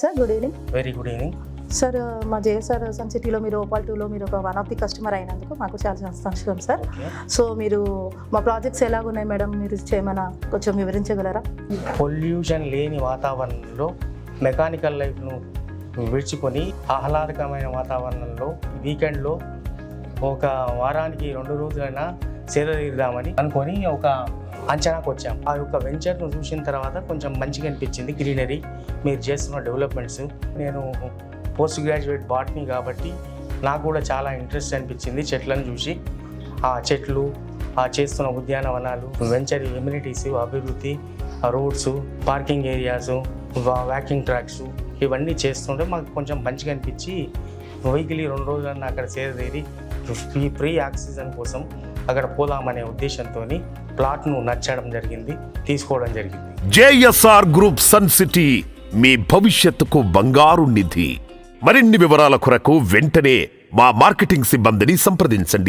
Sir, good evening. Very good evening sir, మా JSR sun సిటీలో మీరు ఓపాల్ 2లో మీరు ఒక వన్ ఆఫ్ ది కస్టమర్ అయినందుకు మాకు చాలా సంతోషం సార్. సో మీరు మా ప్రాజెక్ట్స్ ఎలాగున్నాయి మేడం, మీరు ఏమైనా కొంచెం వివరించగలరా? పొల్యూషన్ లేని వాతావరణంలో మెకానికల్ లైఫ్ను విడిచికొని ఆహ్లాదకరమైన వాతావరణంలో వీకెండ్లో ఒక వారానికి 2 రోజులైనా సేద తీరుదామని అనుకొని ఒక అంచనాకు వచ్చాం. ఆ యొక్క వెంచర్ను చూసిన తర్వాత కొంచెం మంచిగా అనిపించింది. గ్రీనరీ, మీరు చేస్తున్న డెవలప్మెంట్స్. నేను పోస్ట్ గ్రాడ్యుయేట్ బాటనీ కాబట్టి నాకు కూడా చాలా ఇంట్రెస్ట్ అనిపించింది చెట్లను చూసి. ఆ చెట్లు, ఆ చేస్తున్న ఉద్యానవనాలు, వెంచర్ ఎమ్యూనిటీస్, అభివృద్ధి, roads, parking areas, walking tracks ఇవన్నీ చేస్తుంటే మాకు కొంచెం మంచిగా అనిపించి వీక్లీ 2 రోజులన్నా అక్కడ సేదతీరి ఫ్రీ ఆక్సిజన్ కోసం అక్కడ పోదామనే ఉద్దేశంతో ప్లాట్ను నచ్చడం జరిగింది, తీసుకోవడం జరిగింది. జేఎస్ఆర్ గ్రూప్ సన్ సిటీ మీ భవిష్యత్తుకు బంగారు నిధి. మరిన్ని వివరాల కొరకు వెంటనే మా మార్కెటింగ్ సిబ్బందిని సంప్రదించండి.